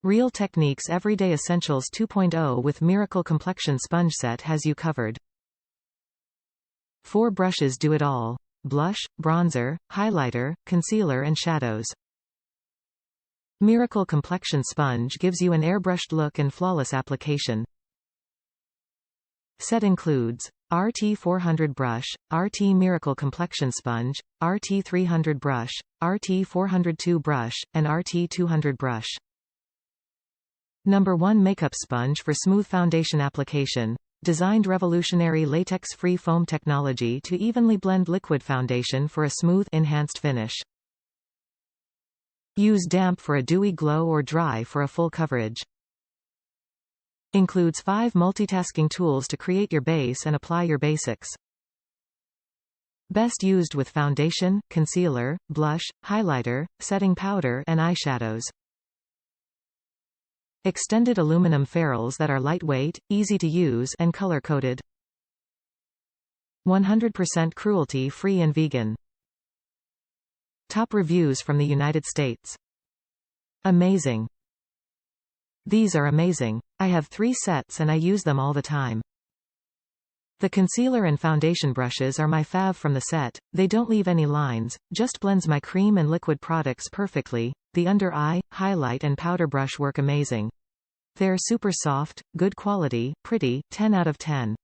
Real Techniques Everyday Essentials 2.0 with Miracle Complexion Sponge Set has you covered. 4 brushes do it all. Blush, bronzer, highlighter, concealer and shadows. Miracle Complexion Sponge gives you an airbrushed look and flawless application. Set includes RT 400 brush, RT Miracle Complexion Sponge, RT 300 brush, RT 402 brush, and RT 200 brush. Number 1 Makeup Sponge for smooth foundation application. Designed revolutionary latex-free foam technology to evenly blend liquid foundation for a smooth, enhanced finish. Use damp for a dewy glow or dry for a full coverage. Includes 5 multitasking tools to create your base and apply your basics. Best used with foundation, concealer, blush, highlighter, setting powder and eyeshadows. Extended aluminum ferrules that are lightweight, easy to use and color-coded. 100% cruelty-free and vegan. Top reviews from the United States. Amazing. These are amazing. I have 3 sets and I use them all the time. The concealer and foundation brushes are my fave from the set. They don't leave any lines, just blends my cream and liquid products perfectly. The under eye, highlight and powder brush work amazing. They're super soft, good quality, pretty, 10 out of 10.